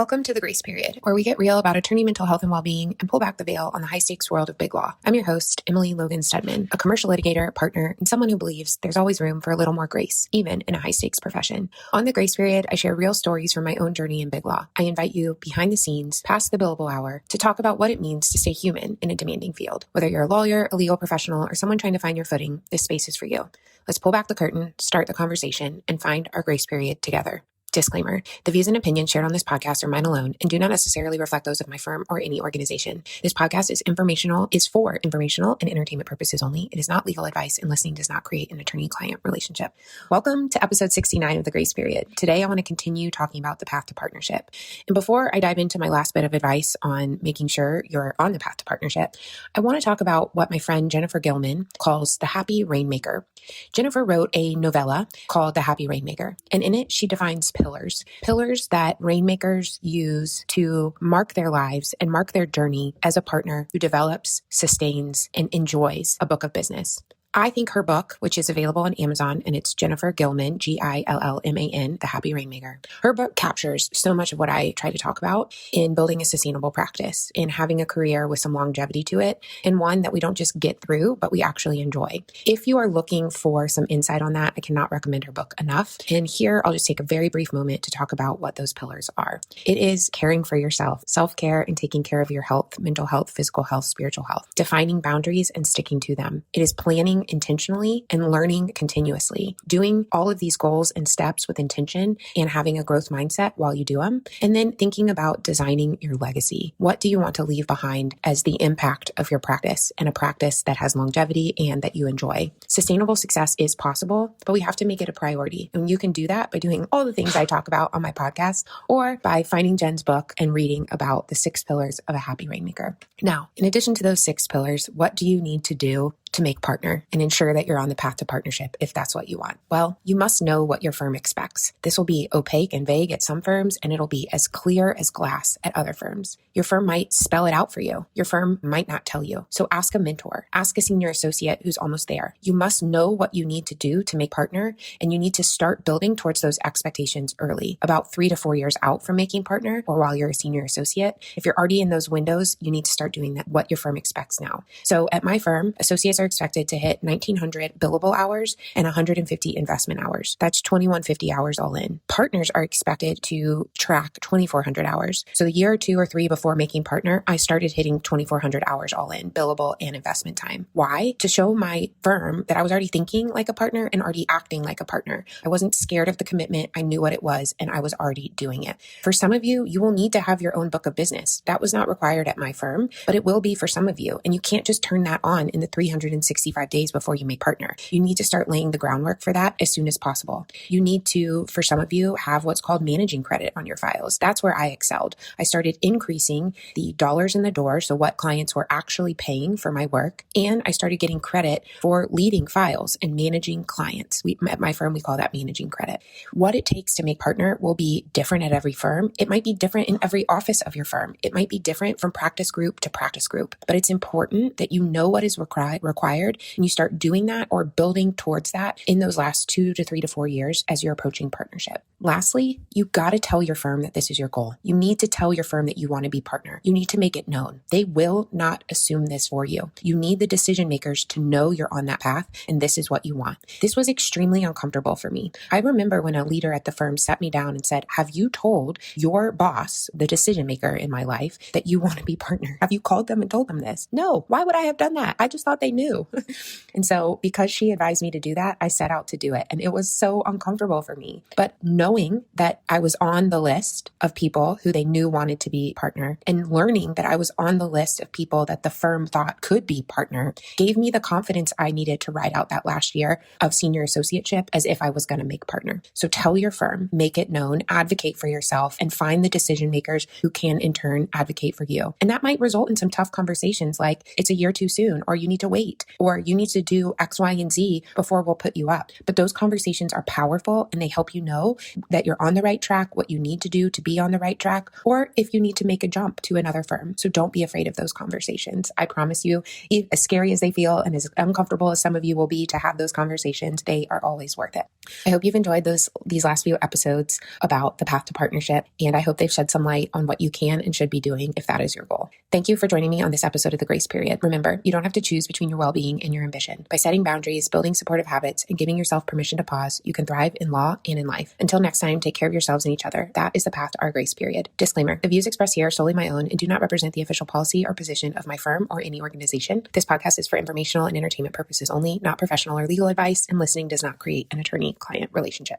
Welcome to The Grace Period, where we get real about attorney mental health and well-being and pull back the veil on the high-stakes world of big law. I'm your host, Emily Logan Studman, a commercial litigator, partner, and someone who believes there's always room for a little more grace, even in a high-stakes profession. On The Grace Period, I share real stories from my own journey in big law. I invite you behind the scenes, past the billable hour, to talk about what it means to stay human in a demanding field. Whether you're a lawyer, a legal professional, or someone trying to find your footing, this space is for you. Let's pull back the curtain, start the conversation, and find our grace period together. Disclaimer, the views and opinions shared on this podcast are mine alone and do not necessarily reflect those of my firm or any organization. This podcast is for informational and entertainment purposes only. It is not legal advice, and listening does not create an attorney-client relationship. Welcome to episode 69 of The Grace Period. Today, I want to continue talking about the path to partnership. And before I dive into my last bit of advice on making sure you're on the path to partnership, I want to talk about what my friend Jennifer Gilman calls the happy rainmaker. Jennifer wrote a novella called The Happy Rainmaker, and in it, she defines pillars that rainmakers use to mark their lives and mark their journey as a partner who develops, sustains, and enjoys a book of business. I think her book, which is available on Amazon, and it's Jennifer Gilman, Gillman, The Happy Rainmaker. Her book captures so much of what I try to talk about in building a sustainable practice, in having a career with some longevity to it, and one that we don't just get through, but we actually enjoy. If you are looking for some insight on that, I cannot recommend her book enough. And here, I'll just take a very brief moment to talk about what those pillars are. It is caring for yourself, self-care and taking care of your health, mental health, physical health, spiritual health, defining boundaries and sticking to them. It is planning intentionally and learning continuously, doing all of these goals and steps with intention and having a growth mindset while you do them. And then thinking about designing your legacy. What do you want to leave behind as the impact of your practice, and a practice that has longevity and that you enjoy? Sustainable success is possible, but we have to make it a priority. And you can do that by doing all the things I talk about on my podcast, or by finding Jen's book and reading about the 6 pillars of a happy rainmaker. Now, in addition to those 6 pillars, what do you need to do to make partner and ensure that you're on the path to partnership if that's what you want? Well, you must know what your firm expects. This will be opaque and vague at some firms, and it'll be as clear as glass at other firms. Your firm might spell it out for you. Your firm might not tell you. So ask a mentor, ask a senior associate who's almost there. You must know what you need to do to make partner, and you need to start building towards those expectations early, about 3 to 4 years out from making partner, or while you're a senior associate. If you're already in those windows, you need to start doing that, what your firm expects now. So at my firm, associates are expected to hit 1,900 billable hours and 150 investment hours. That's 2,150 hours all in. Partners are expected to track 2,400 hours. So the year or 2 or 3 before making partner, I started hitting 2,400 hours all in, billable and investment time. Why? To show my firm that I was already thinking like a partner and already acting like a partner. I wasn't scared of the commitment. I knew what it was, and I was already doing it. For some of you, you will need to have your own book of business. That was not required at my firm, but it will be for some of you. And you can't just turn that on in the 365 days before you make partner. You need to start laying the groundwork for that as soon as possible. You need to, for some of you, have what's called managing credit on your files. That's where I excelled. I started increasing the dollars in the door, so what clients were actually paying for my work, and I started getting credit for leading files and managing clients. At my firm, we call that managing credit. What it takes to make partner will be different at every firm. It might be different in every office of your firm. It might be different from practice group to practice group, but it's important that you know what is required, and you start doing that or building towards that in those last 2 to 3 to 4 years as you're approaching partnership. Lastly, you got to tell your firm that this is your goal. You need to tell your firm that you want to be partner. You need to make it known. They will not assume this for you. You need the decision makers to know you're on that path and this is what you want. This was extremely uncomfortable for me. I remember when a leader at the firm sat me down and said, "Have you told your boss, the decision maker in my life, that you want to be partner? Have you called them and told them this?" No. Why would I have done that? I just thought they knew. And so because she advised me to do that, I set out to do it. And it was so uncomfortable for me. But knowing that I was on the list of people who they knew wanted to be partner, and learning that I was on the list of people that the firm thought could be partner, gave me the confidence I needed to ride out that last year of senior associateship as if I was going to make partner. So tell your firm, make it known, advocate for yourself, and find the decision makers who can in turn advocate for you. And that might result in some tough conversations like, it's a year too soon, or you need to wait. wait, or you need to do X, Y, and Z before we'll put you up. But those conversations are powerful and they help you know that you're on the right track, what you need to do to be on the right track, or if you need to make a jump to another firm. So don't be afraid of those conversations. I promise you, as scary as they feel and as uncomfortable as some of you will be to have those conversations, they are always worth it. I hope you've enjoyed these last few episodes about the path to partnership, and I hope they've shed some light on what you can and should be doing if that is your goal. Thank you for joining me on this episode of The Grace Period. Remember, you don't have to choose between your well-being and your ambition. By setting boundaries, building supportive habits, and giving yourself permission to pause, you can thrive in law and in life. Until next time, take care of yourselves and each other. That is the path to our grace period. Disclaimer: the views expressed here are solely my own and do not represent the official policy or position of my firm or any organization. This podcast is for informational and entertainment purposes only, not professional or legal advice, and listening does not create an attorney-client relationship.